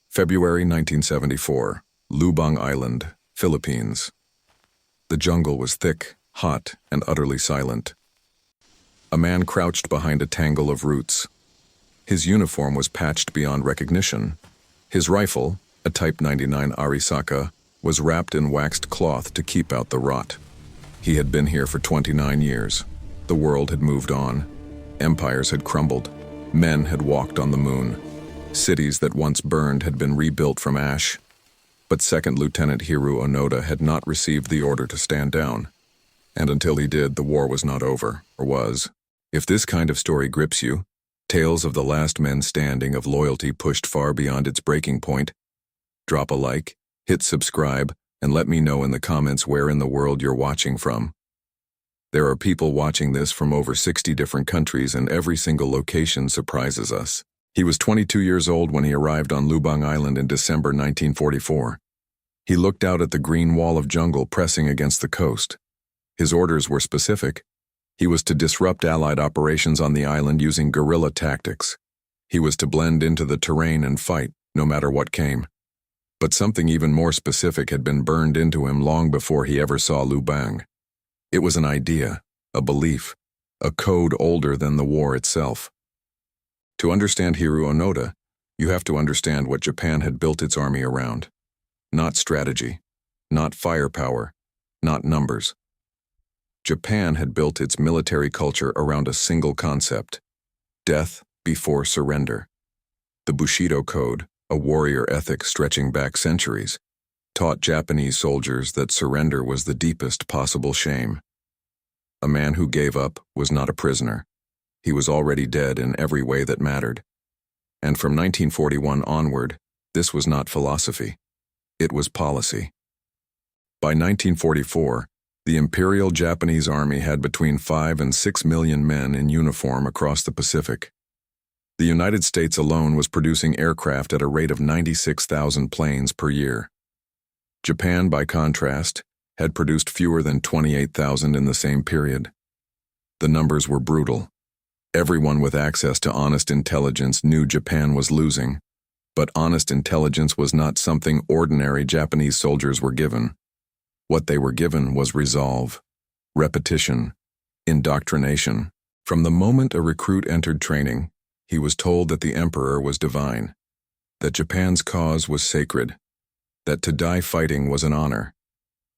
February 1974, Lubang Island, Philippines. The jungle was thick, hot, and utterly silent. A man crouched behind a tangle of roots. His uniform was patched beyond recognition. His rifle, a Type 99 Arisaka, was wrapped in waxed cloth to keep out the rot. He had been here for 29 years. The world had moved on. Empires had crumbled. Men had walked on the moon. Cities that once burned had been rebuilt from ash. But Second Lieutenant Hiroo Onoda had not received the order to stand down. And until he did, the war was not over, or was. If this kind of story grips you, tales of the last men standing, of loyalty pushed far beyond its breaking point, drop a like, hit subscribe, and let me know in the comments where in the world you're watching from. There are people watching this from over 60 different countries, and every single location surprises us. He was 22 years old when he arrived on Lubang Island in December 1944. He looked out at the green wall of jungle pressing against the coast. His orders were specific. He was to disrupt Allied operations on the island using guerrilla tactics. He was to blend into the terrain and fight, no matter what came. But something even more specific had been burned into him long before he ever saw Lubang. It was an idea, a belief, a code older than the war itself. To understand Hiroo Onoda, you have to understand what Japan had built its army around. Not strategy, not firepower, not numbers. Japan had built its military culture around a single concept: death before surrender. The Bushido Code, a warrior ethic stretching back centuries, taught Japanese soldiers that surrender was the deepest possible shame. A man who gave up was not a prisoner. He was already dead in every way that mattered. And from 1941 onward, this was not philosophy. It was policy. By 1944, the Imperial Japanese Army had between 5 and 6 million men in uniform across the Pacific. The United States alone was producing aircraft at a rate of 96,000 planes per year. Japan, by contrast, had produced fewer than 28,000 in the same period. The numbers were brutal. Everyone with access to honest intelligence knew Japan was losing, but honest intelligence was not something ordinary Japanese soldiers were given. What they were given was resolve, repetition, indoctrination. From the moment a recruit entered training, he was told that the emperor was divine, that Japan's cause was sacred, that to die fighting was an honor,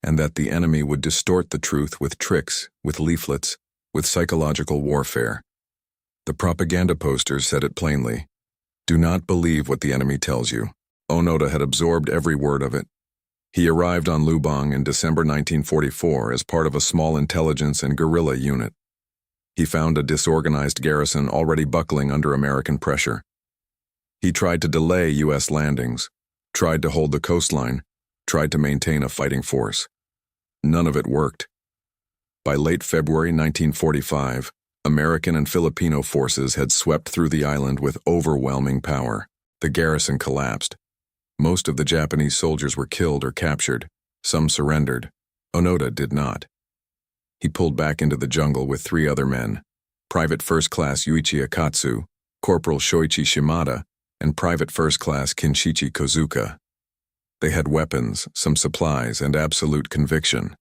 and that the enemy would distort the truth with tricks, with leaflets, with psychological warfare. The propaganda posters said it plainly. Do not believe what the enemy tells you. Onoda had absorbed every word of it. He arrived on Lubang in December 1944 as part of a small intelligence and guerrilla unit. He found a disorganized garrison already buckling under American pressure. He tried to delay U.S. landings, tried to hold the coastline, tried to maintain a fighting force. None of it worked. By late February 1945, American and Filipino forces had swept through the island with overwhelming power. The garrison collapsed. Most of the Japanese soldiers were killed or captured. Some surrendered. Onoda did not. He pulled back into the jungle with 3 other men: Private First Class Yuichi Akatsu, Corporal Shoichi Shimada, and Private First Class Kinshichi Kozuka. They had weapons, some supplies, and absolute conviction.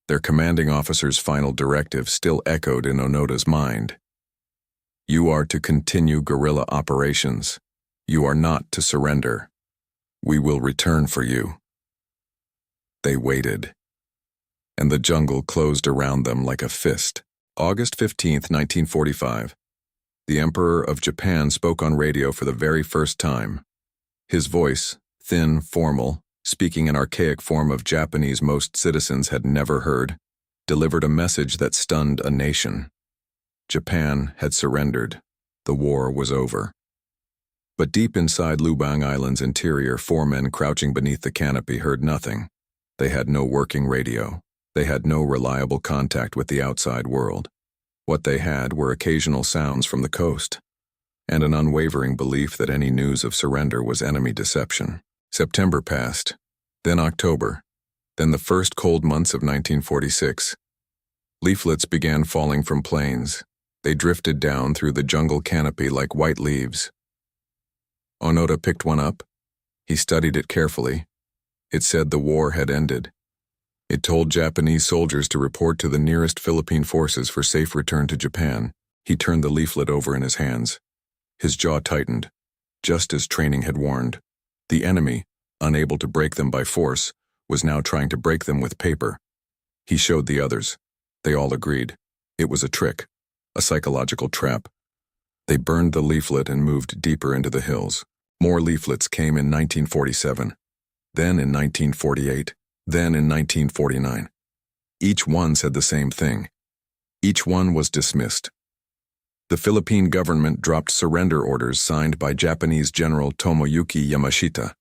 Their commanding officer's final directive still echoed in Onoda's mind. You are to continue guerrilla operations. You are not to surrender. We will return for you. They waited, and the jungle closed around them like a fist. August 15, 1945. The Emperor of Japan spoke on radio for the very first time. His voice, thin, formal, speaking an archaic form of Japanese most citizens had never heard, delivered a message that stunned a nation. Japan had surrendered. The war was over. But deep inside Lubang Island's interior, 4 men crouching beneath the canopy heard nothing. They had no working radio. They had no reliable contact with the outside world. What they had were occasional sounds from the coast, and an unwavering belief that any news of surrender was enemy deception. September passed, then October, then the first cold months of 1946. Leaflets began falling from planes. They drifted down through the jungle canopy like white leaves. Onoda picked one up, He studied it carefully. It said the war had ended. It told Japanese soldiers to report to the nearest Philippine forces for safe return to Japan. He turned the leaflet over in his hands. His jaw tightened, just as training had warned. The enemy, unable to break them by force, was now trying to break them with paper. He showed the others. They all agreed. It was a trick, a psychological trap. They burned the leaflet and moved deeper into the hills. More leaflets came in 1947, then in 1948, then in 1949. Each one said the same thing. Each one was dismissed. The Philippine government dropped surrender orders signed by Japanese General Tomoyuki Yamashita.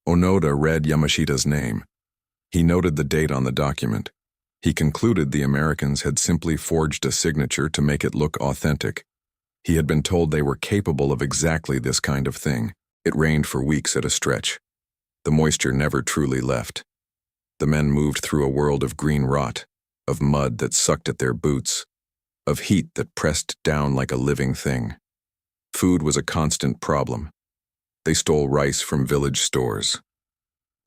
Onoda read Yamashita's name. He noted the date on the document. He concluded the Americans had simply forged a signature to make it look authentic. He had been told they were capable of exactly this kind of thing. It rained for weeks at a stretch. The moisture never truly left. The men moved through a world of green rot, of mud that sucked at their boots, of heat that pressed down like a living thing. Food was a constant problem. They stole rice from village stores.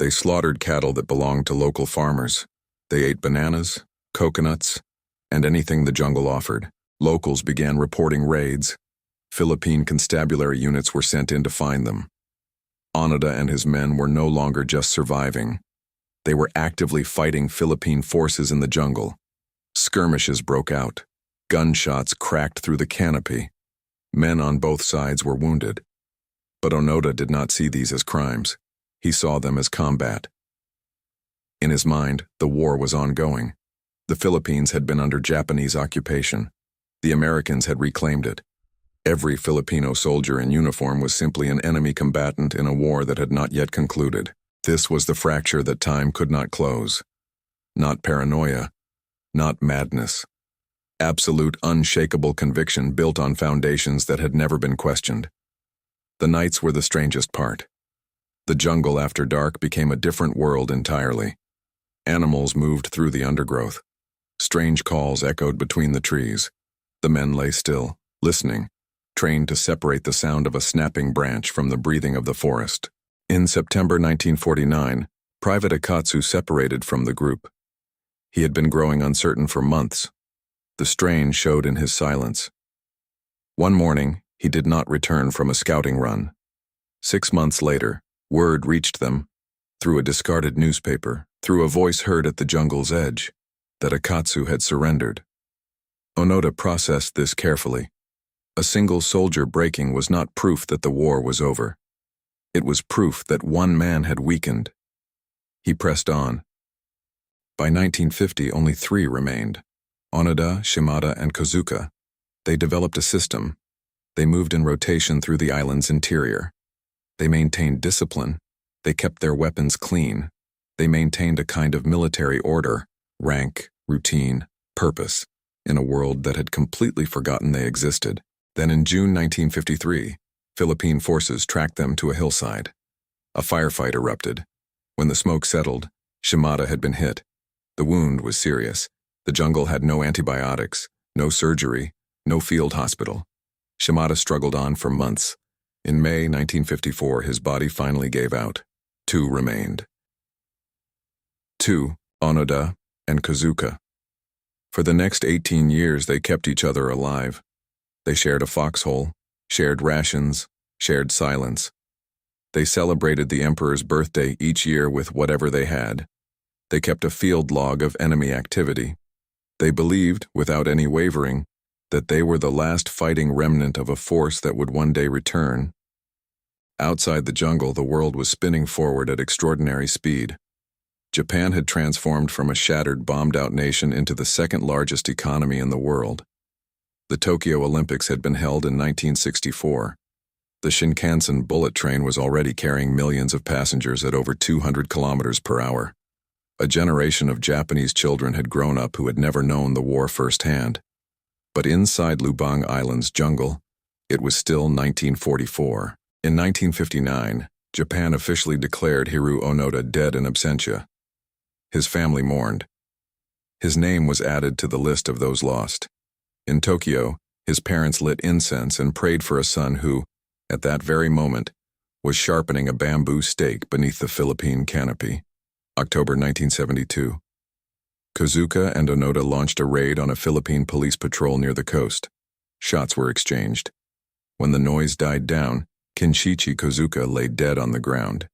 They slaughtered cattle that belonged to local farmers. They ate bananas, coconuts, and anything the jungle offered. Locals began reporting raids. Philippine constabulary units were sent in to find them. Onoda and his men were no longer just surviving. They were actively fighting Philippine forces in the jungle. Skirmishes broke out. Gunshots cracked through the canopy. Men on both sides were wounded. But Onoda did not see these as crimes. He saw them as combat. In his mind, the war was ongoing. The Philippines had been under Japanese occupation. The Americans had reclaimed it. Every Filipino soldier in uniform was simply an enemy combatant in a war that had not yet concluded. This was the fracture that time could not close. Not paranoia, not madness. Absolute, unshakable conviction built on foundations that had never been questioned. The nights were the strangest part. The jungle after dark became a different world entirely. Animals moved through the undergrowth. Strange calls echoed between the trees. The men lay still, listening, trained to separate the sound of a snapping branch from the breathing of the forest. In September 1949, Private Akatsu separated from the group. He had been growing uncertain for months. The strain showed in his silence. One morning, he did not return from a scouting run. 6 months later, word reached them, through a discarded newspaper, through a voice heard at the jungle's edge, that Akatsu had surrendered. Onoda processed this carefully. A single soldier breaking was not proof that the war was over. It was proof that one man had weakened. He pressed on. By 1950, only 3 remained: Onoda, Shimada, and Kozuka. They developed a system. They moved in rotation through the island's interior. They maintained discipline. They kept their weapons clean. They maintained a kind of military order, rank, routine, purpose, in a world that had completely forgotten they existed. Then in June 1953, Philippine forces tracked them to a hillside. A firefight erupted. When the smoke settled, Shimada had been hit. The wound was serious. The jungle had no antibiotics, no surgery, no field hospital. Shimada struggled on for months. In May 1954, his body finally gave out. 2 remained. 2, Onoda and Kozuka. For the next 18 years, they kept each other alive. They shared a foxhole, shared rations, shared silence. They celebrated the emperor's birthday each year with whatever they had. They kept a field log of enemy activity. They believed, without any wavering, that they were the last fighting remnant of a force that would one day return. Outside the jungle, the world was spinning forward at extraordinary speed. Japan had transformed from a shattered, bombed-out nation into the second-largest economy in the world. The Tokyo Olympics had been held in 1964. The Shinkansen bullet train was already carrying millions of passengers at over 200 kilometers per hour. A generation of Japanese children had grown up who had never known the war firsthand. But inside Lubang Island's jungle, it was still 1944. In 1959, Japan officially declared Hiroo Onoda dead in absentia. His family mourned. His name was added to the list of those lost. In Tokyo, his parents lit incense and prayed for a son who, at that very moment, was sharpening a bamboo stake beneath the Philippine canopy. October 1972. Kozuka and Onoda launched a raid on a Philippine police patrol near the coast. Shots were exchanged. When the noise died down, Kinshichi Kozuka lay dead on the ground.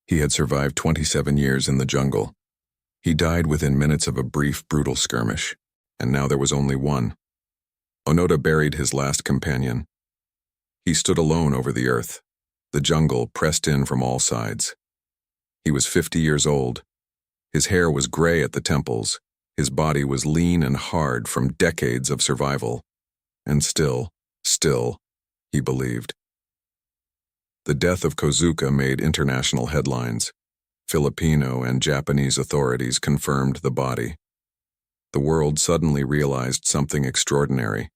He had survived 27 years in the jungle. He died within minutes of a brief, brutal skirmish, and now there was only one. Onoda buried his last companion. He stood alone over the earth. The jungle pressed in from all sides. He was 50 years old. His hair was gray at the temples. His body was lean and hard from decades of survival. And still, he believed. The death of Kozuka made international headlines. Filipino and Japanese authorities confirmed the body. The world suddenly realized something extraordinary.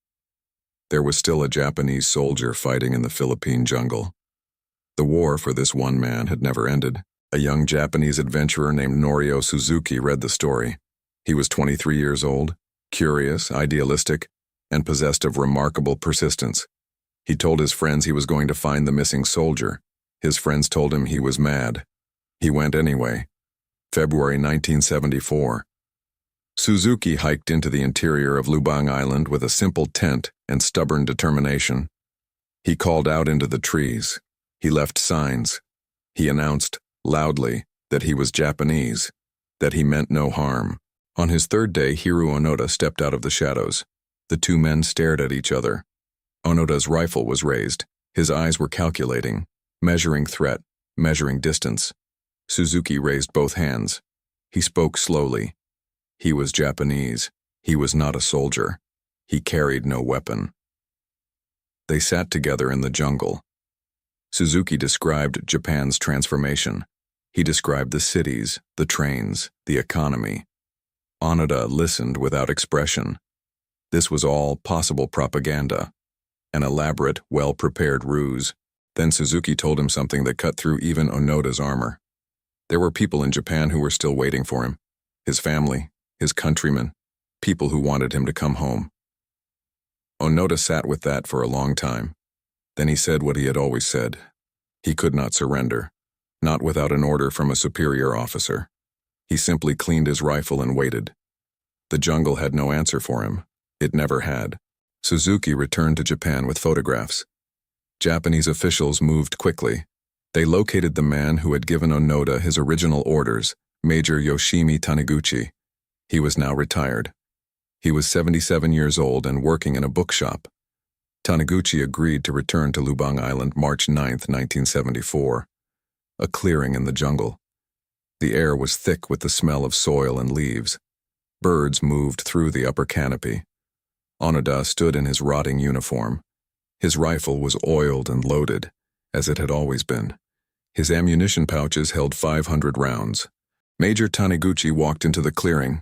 There was still a Japanese soldier fighting in the Philippine jungle. The war for this one man had never ended. A young Japanese adventurer named Norio Suzuki read the story. He was 23 years old, curious, idealistic, and possessed of remarkable persistence. He told his friends he was going to find the missing soldier. His friends told him he was mad. He went anyway. February 1974. Suzuki hiked into the interior of Lubang Island with a simple tent and stubborn determination. He called out into the trees. He left signs. He announced, loudly, that he was Japanese, that he meant no harm. On his third day, Hiroo Onoda stepped out of the shadows. The two men stared at each other. Onoda's rifle was raised. His eyes were calculating, measuring threat, measuring distance. Suzuki raised both hands. He spoke slowly. He was Japanese. He was not a soldier. He carried no weapon. They sat together in the jungle. Suzuki described Japan's transformation. He described the cities, the trains, the economy. Onoda listened without expression. This was all possible propaganda, an elaborate, well-prepared ruse. Then Suzuki told him something that cut through even Onoda's armor. There were people in Japan who were still waiting for him. His family, his countrymen, people who wanted him to come home. Onoda sat with that for a long time. Then he said what he had always said. He could not surrender, not without an order from a superior officer. He simply cleaned his rifle and waited. The jungle had no answer for him. It never had. Suzuki returned to Japan with photographs. Japanese officials moved quickly. They located the man who had given Onoda his original orders, Major Yoshimi Taniguchi. He was now retired. He was 77 years old and working in a bookshop. Taniguchi agreed to return to Lubang Island March 9, 1974. A clearing in the jungle. The air was thick with the smell of soil and leaves. Birds moved through the upper canopy. Onoda stood in his rotting uniform. His rifle was oiled and loaded, as it had always been. His ammunition pouches held 500 rounds. Major Taniguchi walked into the clearing.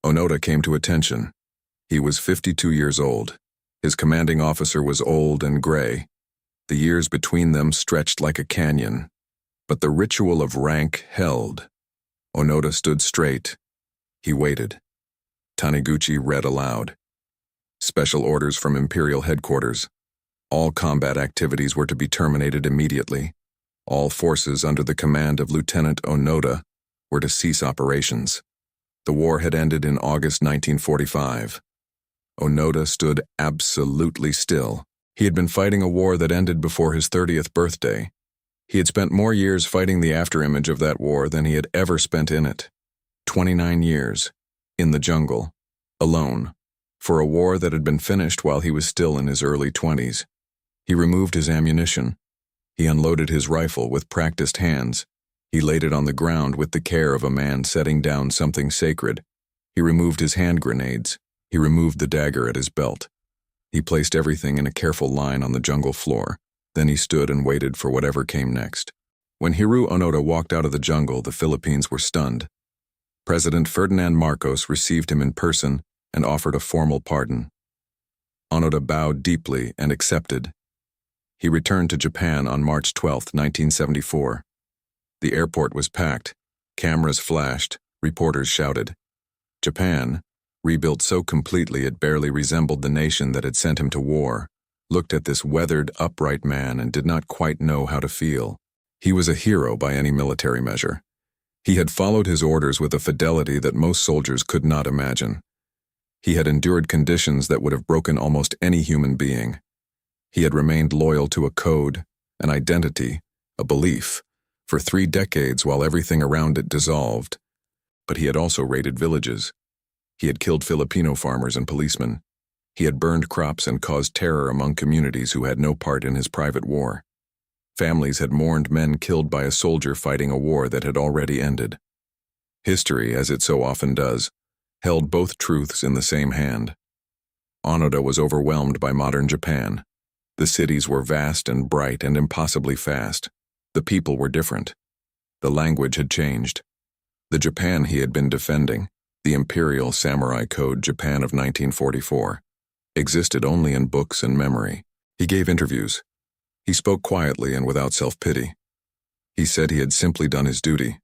Onoda came to attention. He was 52 years old. His commanding officer was old and gray. The years between them stretched like a canyon. But the ritual of rank held. Onoda stood straight. He waited. Taniguchi read aloud. Special orders from Imperial Headquarters. All combat activities were to be terminated immediately. All forces under the command of Lieutenant Onoda were to cease operations. The war had ended in August 1945. Onoda stood absolutely still. He had been fighting a war that ended before his 30th birthday. He had spent more years fighting the afterimage of that war than he had ever spent in it. 29 years, in the jungle, alone, for a war that had been finished while he was still in his early 20s. He removed his ammunition. He unloaded his rifle with practiced hands. He laid it on the ground with the care of a man setting down something sacred. He removed his hand grenades. He removed the dagger at his belt. He placed everything in a careful line on the jungle floor. Then he stood and waited for whatever came next. When Hiroo Onoda walked out of the jungle, the Philippines were stunned. President Ferdinand Marcos received him in person and offered a formal pardon. Onoda bowed deeply and accepted. He returned to Japan on March 12, 1974. The airport was packed. Cameras flashed. Reporters shouted. Japan, rebuilt so completely it barely resembled the nation that had sent him to war, looked at this weathered, upright man and did not quite know how to feel. He was a hero by any military measure. He had followed his orders with a fidelity that most soldiers could not imagine. He had endured conditions that would have broken almost any human being. He had remained loyal to a code, an identity, a belief, for 3 decades while everything around it dissolved. But he had also raided villages. He had killed Filipino farmers and policemen. He had burned crops and caused terror among communities who had no part in his private war. Families had mourned men killed by a soldier fighting a war that had already ended. History, as it so often does, held both truths in the same hand. Onoda was overwhelmed by modern Japan. The cities were vast and bright and impossibly fast. The people were different. The language had changed. The Japan he had been defending, the imperial samurai code Japan of 1944, existed only in books and memory. He gave interviews. He spoke quietly and without self-pity. He said he had simply done his duty.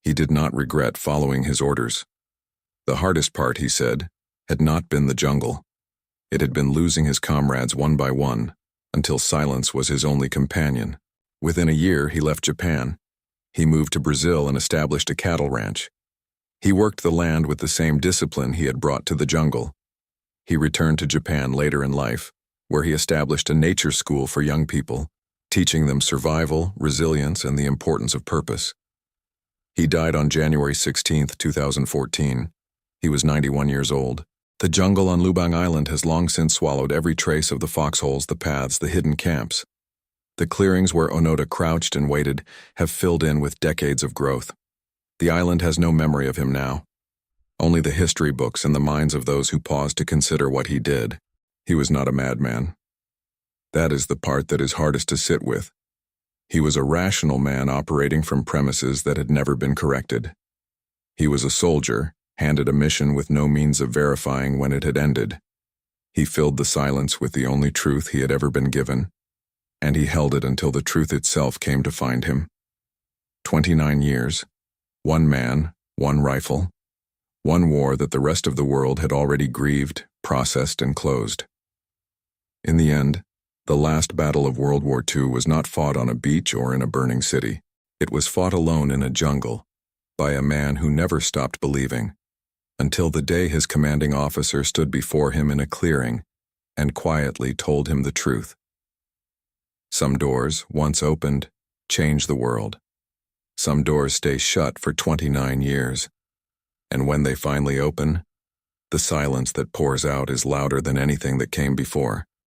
He did not regret following his orders. The hardest part, he said, had not been the jungle. It had been losing his comrades one by one, until silence was his only companion. Within a year, he left Japan. He moved to Brazil and established a cattle ranch. He worked the land with the same discipline he had brought to the jungle. He returned to Japan later in life, where he established a nature school for young people, teaching them survival, resilience, and the importance of purpose. He died on January 16, 2014. He was 91 years old. The jungle on Lubang Island has long since swallowed every trace of the foxholes, the paths, the hidden camps. The clearings where Onoda crouched and waited have filled in with decades of growth. The island has no memory of him now. Only the history books and the minds of those who paused to consider what he did. He was not a madman. That is the part that is hardest to sit with. He was a rational man operating from premises that had never been corrected. He was a soldier, handed a mission with no means of verifying when it had ended. He filled the silence with the only truth he had ever been given, and he held it until the truth itself came to find him. 29 years, one man, one rifle, one war that the rest of the world had already grieved, processed, and closed. In the end, the last battle of World War II was not fought on a beach or in a burning city. It was fought alone in a jungle, by a man who never stopped believing, until the day his commanding officer stood before him in a clearing and quietly told him the truth. Some doors, once opened, change the world. Some doors stay shut for 29 years. And when they finally open, the silence that pours out is louder than anything that came before.